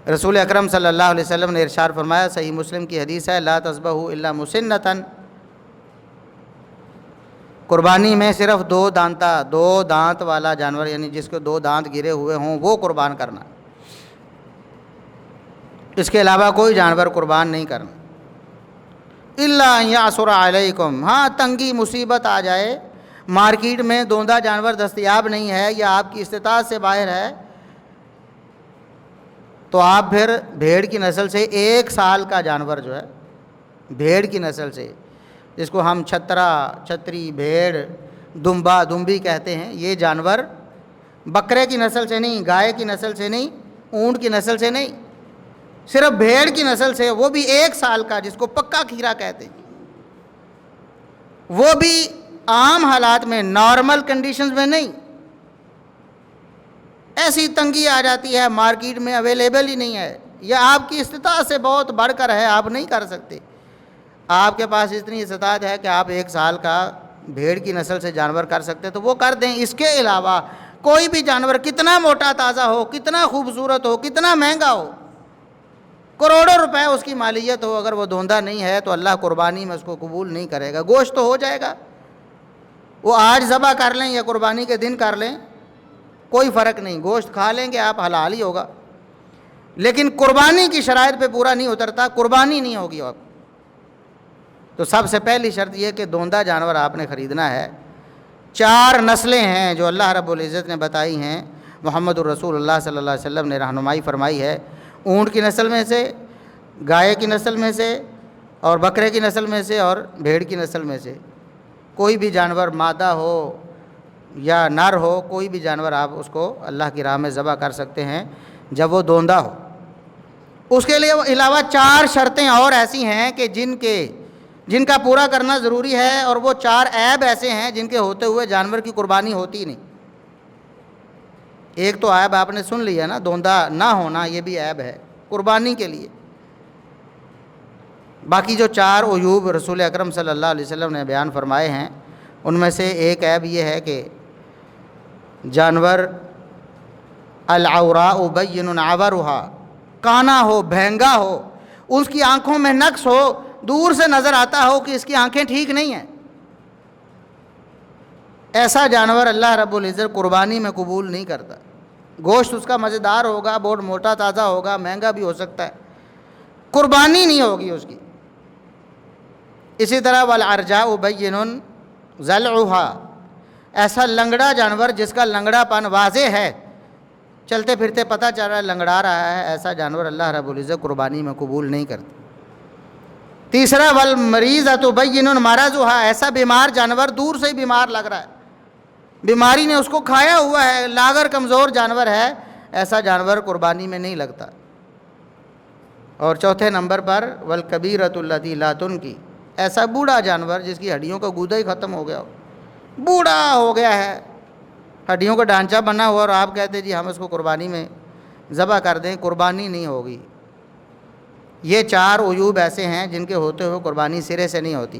رسول اکرم صلی اللہ علیہ وسلم نے ارشاد فرمایا، صحیح مسلم کی حدیث ہے، لا تذبحوا الا مسنۃ، قربانی میں صرف دو دانت والا جانور، یعنی جس کے دو دانت گرے ہوئے ہوں وہ قربان کرنا، اس کے علاوہ کوئی جانور قربان نہیں کرنا۔ الا ان یعثر علیکم، ہاں تنگی مصیبت آ جائے، مارکیٹ میں دوندا جانور دستیاب نہیں ہے یا آپ کی استطاعت سے باہر ہے، تو آپ پھر بھیڑ کی نسل سے 1 سال کا جانور جو ہے، بھیڑ کی نسل سے، جس کو ہم چھتری، بھیڑ، دمبی کہتے ہیں، یہ جانور بکرے کی نسل سے نہیں، گائے کی نسل سے نہیں، اونٹ کی نسل سے نہیں، صرف بھیڑ کی نسل سے، وہ بھی 1 سال کا، جس کو پکا کھیرا کہتے ہیں، وہ بھی عام حالات میں، نارمل کنڈیشنز میں نہیں، ایسی تنگی آ جاتی ہے مارکیٹ میں اویلیبل ہی نہیں ہے، یا آپ کی استطاعت سے بہت بڑھ کر ہے، آپ نہیں کر سکتے، آپ کے پاس اتنی استطاعت ہے کہ آپ 1 سال کا بھیڑ کی نسل سے جانور کر سکتے تو وہ کر دیں۔ اس کے علاوہ کوئی بھی جانور کتنا موٹا تازہ ہو، کتنا خوبصورت ہو، کتنا مہنگا ہو، کروڑوں روپے اس کی مالیت ہو، اگر وہ دھوندا نہیں ہے تو اللہ قربانی میں اس کو قبول نہیں کرے گا۔ گوشت تو ہو جائے گا، وہ آج ذبح کر لیں یا قربانی کے دن کر لیں، کوئی فرق نہیں، گوشت کھا لیں گے آپ، حلال ہی ہوگا، لیکن قربانی کی شرائط پہ پورا نہیں اترتا، قربانی نہیں ہوگی آپ۔ تو سب سے پہلی شرط یہ کہ دوندا جانور آپ نے خریدنا ہے۔ 4 نسلیں ہیں جو اللہ رب العزت نے بتائی ہیں، محمد الرسول اللہ صلی اللہ علیہ وسلم نے رہنمائی فرمائی ہے، اونٹ کی نسل میں سے، گائے کی نسل میں سے، اور بکرے کی نسل میں سے، اور بھیڑ کی نسل میں سے، کوئی بھی جانور مادہ ہو یا نر ہو، کوئی بھی جانور آپ اس کو اللہ کی راہ میں ذبح کر سکتے ہیں جب وہ دوندا ہو۔ اس کے علاوہ 4 شرطیں اور ایسی ہیں کہ جن کا پورا کرنا ضروری ہے، اور وہ 4 عیب ایسے ہیں جن کے ہوتے ہوئے جانور کی قربانی ہوتی نہیں۔ ایک تو عیب آپ نے سن لیا نا، دوندا نہ ہونا، یہ بھی عیب ہے قربانی کے لیے۔ باقی جو 4 عیوب رسول اکرم صلی اللہ علیہ وسلم نے بیان فرمائے ہیں، ان میں سے ایک عیب یہ ہے کہ جانور العوراء بین عورھا، کانا ہو، بھینگا ہو، اس کی آنکھوں میں نقص ہو، دور سے نظر آتا ہو کہ اس کی آنکھیں ٹھیک نہیں ہیں، ایسا جانور اللہ رب العزت قربانی میں قبول نہیں کرتا۔ گوشت اس کا مزیدار ہوگا، بہت موٹا تازہ ہوگا، مہنگا بھی ہو سکتا ہے، قربانی نہیں ہوگی اس کی۔ اسی طرح والعرجاء بین ضلعھا، ایسا لنگڑا جانور جس کا لنگڑا پن واضح ہے، چلتے پھرتے پتہ چل رہا ہے لنگڑا رہا ہے، ایسا جانور اللہ رب العزت قربانی میں قبول نہیں کرتا۔ تیسرا والمریضۃ بین مرضھا، ایسا بیمار جانور، دور سے ہی بیمار لگ رہا ہے، بیماری نے اس کو کھایا ہوا ہے، لاغر کمزور جانور ہے، ایسا جانور قربانی میں نہیں لگتا۔ اور چوتھے نمبر پر والکبیرۃ التی لا تنکی، ایسا بوڑھا جانور جس کی ہڈیوں کا گودا ہی ختم ہو گیا ہو، بوڑھا ہو گیا ہے، ہڈیوں کا ڈھانچہ بنا ہوا، اور آپ کہتے جی ہم اس کو قربانی میں ذبح کر دیں، قربانی نہیں ہوگی۔ یہ 4 عیوب ایسے ہیں جن کے ہوتے ہوئے قربانی سرے سے نہیں ہوتی۔